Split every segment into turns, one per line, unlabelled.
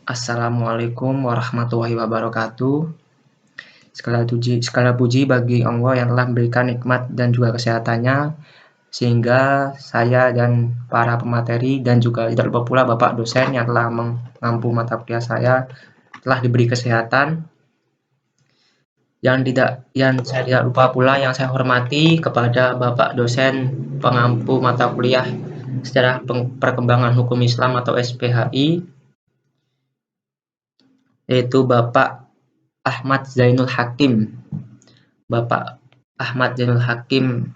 Assalamualaikum warahmatullahi wabarakatuh. Segala puji bagi Allah yang telah memberikan nikmat dan juga kesehatannya, sehingga saya dan para pemateri dan juga tidak lupa pula Bapak dosen yang telah mengampu mata kuliah saya telah diberi kesehatan. Yang saya tidak lupa pula yang saya hormati kepada Bapak dosen pengampu mata kuliah Sejarah Perkembangan Hukum Islam atau SPHI, yaitu Bapak Ahmad Zainul Hakim. Bapak Ahmad Zainul Hakim,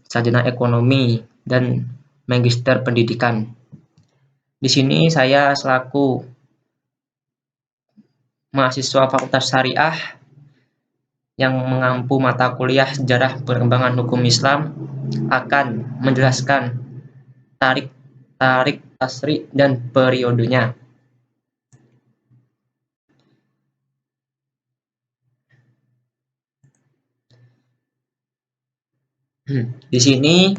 sarjana ekonomi dan magister pendidikan. Di sini saya selaku mahasiswa Fakultas Syariah yang mengampu mata kuliah Sejarah Perkembangan Hukum Islam akan menjelaskan tarik tasri dan periodenya. Di sini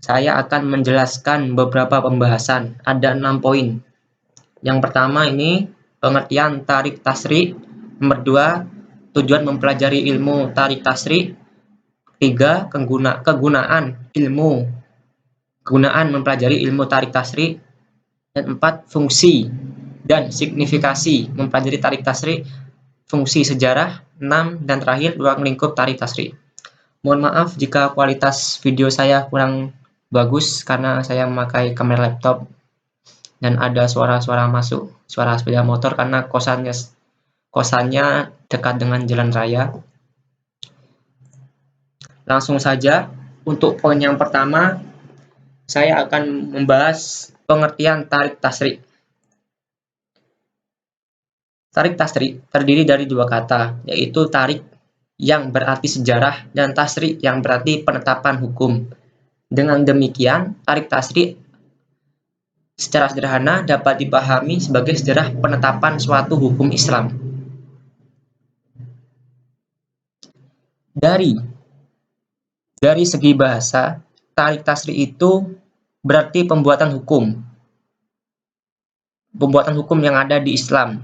saya akan menjelaskan beberapa pembahasan. Ada 6 poin. Yang pertama ini pengertian tarik tasri. Nomor 2, tujuan mempelajari ilmu tarik tasri. 3, kegunaan mempelajari ilmu tarik tasri. Dan 4, fungsi dan signifikasi mempelajari tarik tasri. Fungsi sejarah. 6, dan terakhir ruang lingkup tarik tasri. Mohon maaf jika kualitas video saya kurang bagus karena saya memakai kamera laptop dan ada suara-suara masuk, suara sepeda motor karena kosannya dekat dengan jalan raya. Langsung saja, untuk poin yang pertama, saya akan membahas pengertian tarik tasri. Tarik tasri terdiri dari 2 kata, yaitu tarik yang berarti sejarah dan tasri yang berarti penetapan hukum. Dengan demikian, tarik tasri secara sederhana dapat dipahami sebagai sejarah penetapan suatu hukum Islam. Dari segi bahasa, tarik tasri itu berarti pembuatan hukum yang ada di Islam.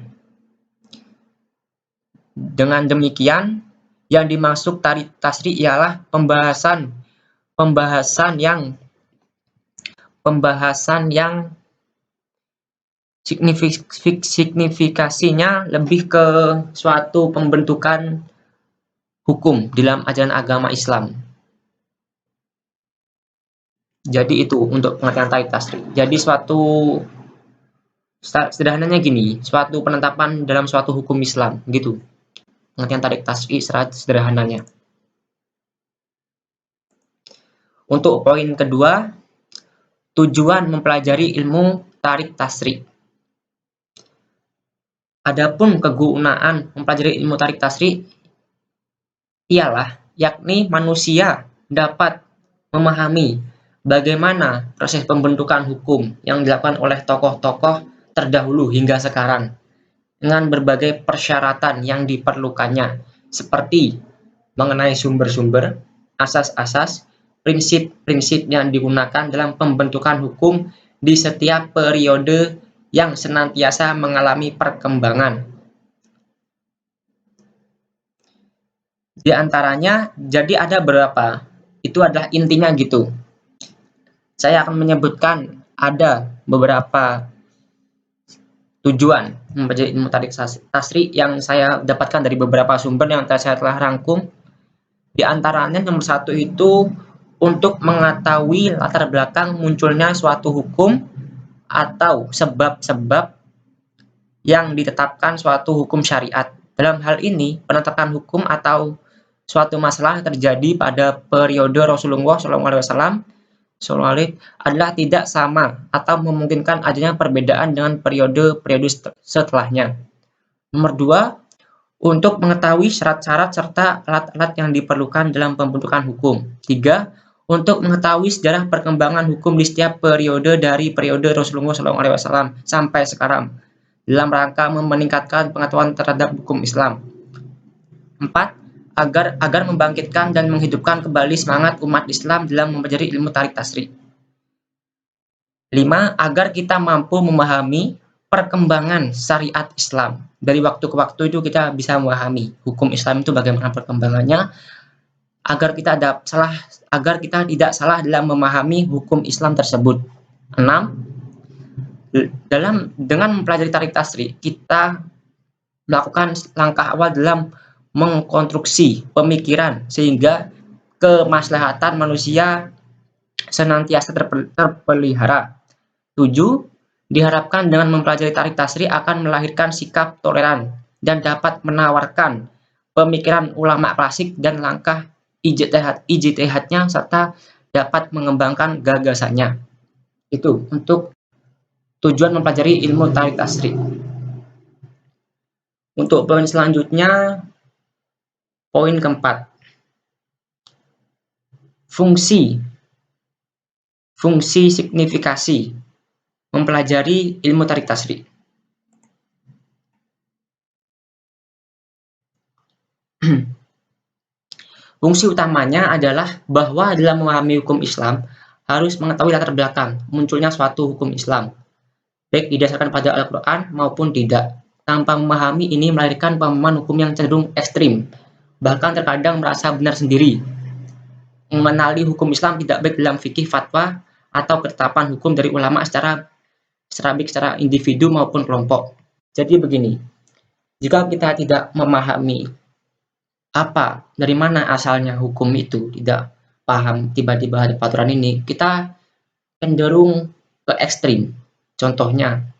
Dengan demikian, yang dimaksud tarik tasri ialah pembahasan yang signifikasinya lebih ke suatu pembentukan hukum dalam ajaran agama Islam. Jadi itu untuk pengertian tarik tasri. Jadi sederhananya gini, suatu penetapan dalam suatu hukum Islam, gitu. Pengertian tarik tasri secara sederhananya. Untuk poin kedua, tujuan mempelajari ilmu tarik tasri. Adapun kegunaan mempelajari ilmu tarik tasri ialah yakni manusia dapat memahami bagaimana proses pembentukan hukum yang dilakukan oleh tokoh-tokoh terdahulu hingga sekarang dengan berbagai persyaratan yang diperlukannya, seperti mengenai sumber-sumber, asas-asas, prinsip-prinsip yang digunakan dalam pembentukan hukum di setiap periode yang senantiasa mengalami perkembangan. Di antaranya, jadi ada beberapa, itu adalah intinya gitu. Saya akan menyebutkan ada beberapa tujuan mempelajari ilmu tarik tasri yang saya dapatkan dari beberapa sumber yang saya telah rangkum. Di antaranya nomor 1 itu untuk mengetahui latar belakang munculnya suatu hukum atau sebab-sebab yang ditetapkan suatu hukum syariat. Dalam hal ini, penetapan hukum atau suatu masalah terjadi pada periode Rasulullah SAW adalah tidak sama atau memungkinkan adanya perbedaan dengan periode-periode setelahnya. Nomor 2, untuk mengetahui syarat-syarat serta alat-alat yang diperlukan dalam pembentukan hukum. 3, untuk mengetahui sejarah perkembangan hukum di setiap periode dari periode Rasulullah SAW sampai sekarang dalam rangka meningkatkan pengetahuan terhadap hukum Islam. 4, agar membangkitkan dan menghidupkan kembali semangat umat Islam dalam mempelajari ilmu tarik tasri. 5, agar kita mampu memahami perkembangan syariat Islam. Dari waktu ke waktu itu kita bisa memahami hukum Islam itu bagaimana perkembangannya, agar kita tidak salah dalam memahami hukum Islam tersebut. 6. Dengan mempelajari tarik tasrih, kita melakukan langkah awal dalam mengkonstruksi pemikiran sehingga kemaslahatan manusia senantiasa terpelihara. 7. Diharapkan dengan mempelajari tarik tasrih akan melahirkan sikap toleran dan dapat menawarkan pemikiran ulama klasik dan langkah ijtihadnya serta dapat mengembangkan gagasannya. Itu untuk tujuan mempelajari ilmu tarik tasrih. Untuk poin selanjutnya, poin keempat, fungsi signifikasi mempelajari ilmu tarik tasrih. Fungsi utamanya adalah bahwa dalam memahami hukum Islam harus mengetahui latar belakang munculnya suatu hukum Islam, baik didasarkan pada Al-Quran maupun tidak. Tanpa memahami ini melahirkan pemahaman hukum yang cenderung ekstrim, bahkan terkadang merasa benar sendiri. Mengenali hukum Islam tidak baik dalam fikih fatwa atau ketetapan hukum dari ulama secara individu maupun kelompok. Jadi begini, jika kita tidak memahami dari mana asalnya hukum itu, tidak paham tiba-tiba ada peraturan ini, kita cenderung ke ekstrim. Contohnya,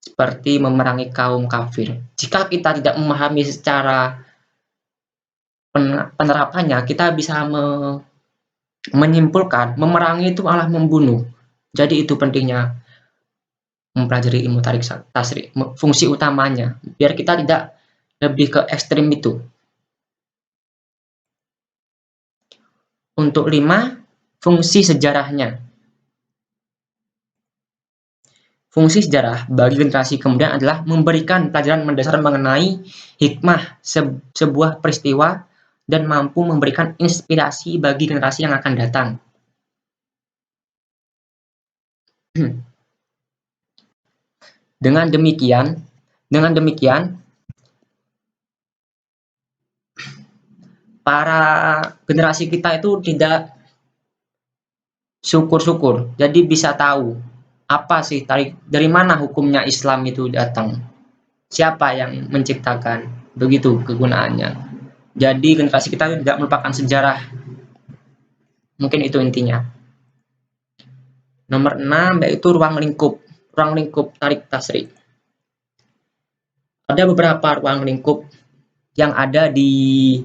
seperti memerangi kaum kafir. Jika kita tidak memahami secara penerapannya, kita bisa menyimpulkan memerangi itu malah membunuh. Jadi itu pentingnya mempelajari ilmu tarik tasrih, fungsi utamanya, biar kita tidak lebih ke ekstrim itu. Untuk 5, fungsi sejarahnya. Fungsi sejarah bagi generasi kemudian adalah memberikan pelajaran mendasar mengenai hikmah sebuah peristiwa dan mampu memberikan inspirasi bagi generasi yang akan datang. Dengan demikian, para generasi kita itu tidak syukur-syukur, jadi bisa tahu apa sih dari mana hukumnya Islam itu datang, siapa yang menciptakan, begitu kegunaannya. Jadi generasi kita tidak melupakan sejarah. Mungkin itu intinya. Nomor 6 yaitu ruang lingkup tarik tasrih. Ada beberapa ruang lingkup yang ada di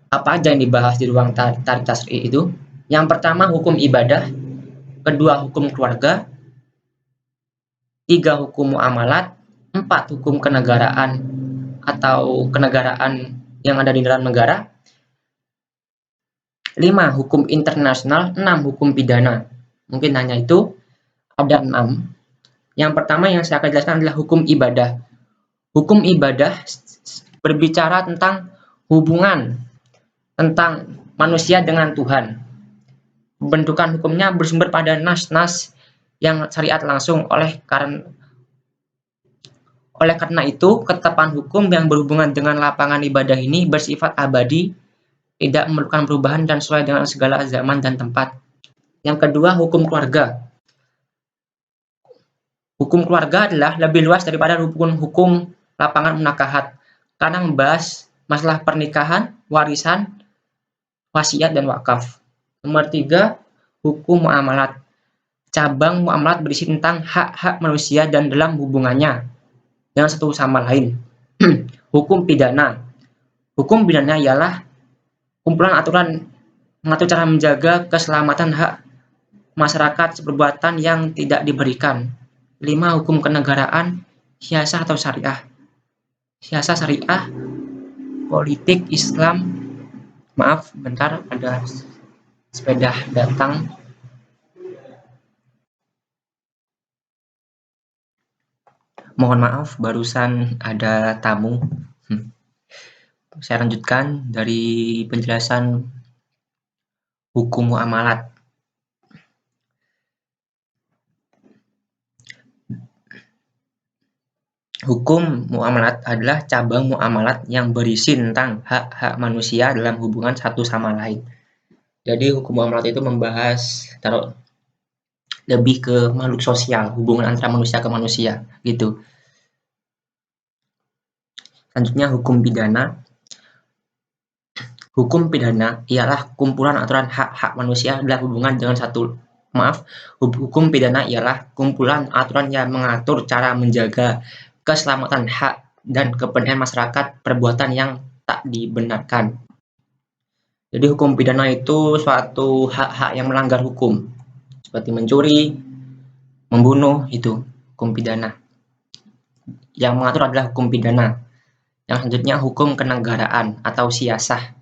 apa aja yang dibahas di ruang tarik tasrih itu. Yang pertama hukum ibadah, kedua hukum keluarga, 3 hukum muamalat, 4 hukum kenegaraan atau kenegaraan yang ada di dalam negara, 5 hukum internasional, 6 hukum pidana. Mungkin hanya itu, ada 6. Yang pertama yang saya akan jelaskan adalah hukum ibadah. Hukum ibadah berbicara tentang hubungan tentang manusia dengan Tuhan. Pembentukan hukumnya bersumber pada nas-nas yang syariat langsung. Oleh karena itu, ketetapan hukum yang berhubungan dengan lapangan ibadah ini bersifat abadi, tidak memerlukan perubahan dan sesuai dengan segala zaman dan tempat. Yang kedua, hukum keluarga. Hukum keluarga adalah lebih luas daripada hukum lapangan munakahat, karena membahas masalah pernikahan, warisan, wasiat, dan wakaf. Nomor 3, hukum muamalat. Cabang muamalat berisi tentang hak-hak manusia dan dalam hubungannya dengan satu sama lain. Hukum pidana. Hukum pidana ialah kumpulan aturan mengatur cara menjaga keselamatan hak masyarakat perbuatan yang tidak diberikan. 5 hukum kenegaraan, siasah atau syariah. Siasah syariah, politik Islam. Maaf, bentar ada sepeda datang. Mohon maaf, barusan ada tamu. Saya lanjutkan dari penjelasan hukum muamalat. Hukum muamalat adalah cabang muamalat yang berisi tentang hak-hak manusia dalam hubungan satu sama lain. Jadi hukum muamalat itu membahas lebih ke makhluk sosial, hubungan antara manusia ke manusia gitu. Selanjutnya hukum pidana. Hukum pidana ialah kumpulan aturan hak-hak manusia dalam hubungan dengan hukum pidana ialah kumpulan aturan yang mengatur cara menjaga keselamatan hak dan kepentingan masyarakat perbuatan yang tak dibenarkan. Jadi hukum pidana itu suatu hak-hak yang melanggar hukum, seperti mencuri, membunuh, itu hukum pidana. Yang mengatur adalah hukum pidana. Yang selanjutnya hukum kenegaraan atau siasah.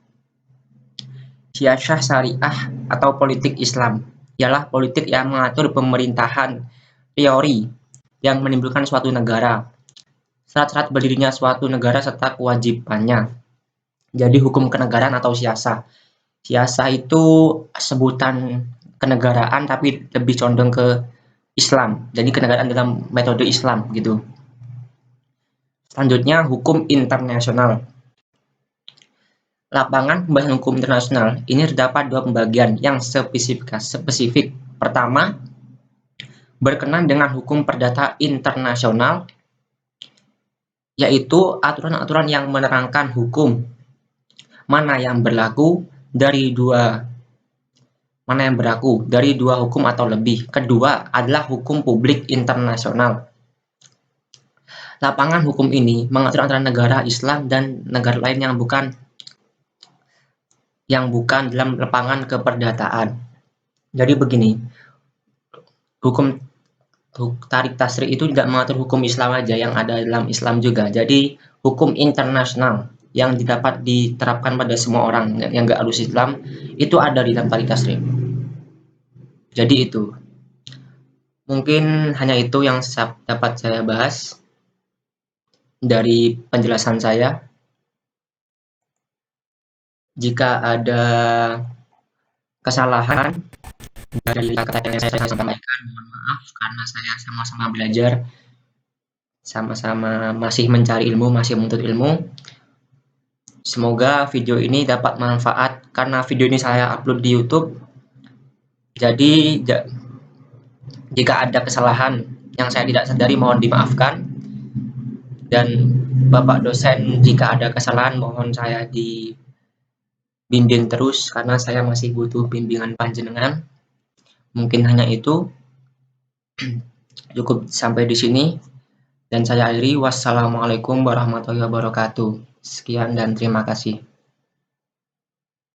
Siasah syariah atau politik Islam ialah politik yang mengatur pemerintahan teori yang menimbulkan suatu negara, syarat-syarat berdirinya suatu negara serta kewajibannya. Jadi hukum kenegaraan atau siasah. Siasah itu sebutan kenegaraan tapi lebih condong ke Islam. Jadi kenegaraan dalam metode Islam gitu. Selanjutnya hukum internasional. Lapangan pembahasan hukum internasional ini terdapat dua pembagian yang spesifik. Pertama, berkenan dengan hukum perdata internasional, yaitu aturan-aturan yang menerangkan hukum mana yang berlaku dari dua hukum atau lebih. Kedua adalah hukum publik internasional. Lapangan hukum ini mengatur antara negara Islam dan negara lain yang bukan dalam lapangan keperdataan. Jadi begini, hukum tarik tasrik itu tidak mengatur hukum Islam aja, yang ada dalam Islam juga. Jadi hukum internasional yang dapat diterapkan pada semua orang yang nggak harus Islam itu ada di dalam tarik tasrik. Jadi itu mungkin hanya itu yang dapat saya bahas dari penjelasan saya. Jika ada kesalahan dari kata yang saya sampaikan, mohon maaf karena saya sama-sama belajar, sama-sama masih mencari ilmu, masih menuntut ilmu. Semoga video ini dapat manfaat karena video ini saya upload di YouTube. Jadi jika ada kesalahan yang saya tidak sadari mohon dimaafkan. Dan Bapak dosen jika ada kesalahan mohon saya dibimbing terus karena saya masih butuh bimbingan panjenengan. Mungkin hanya itu. Cukup sampai di sini dan saya akhiri. Wassalamualaikum warahmatullahi wabarakatuh. Sekian dan terima kasih.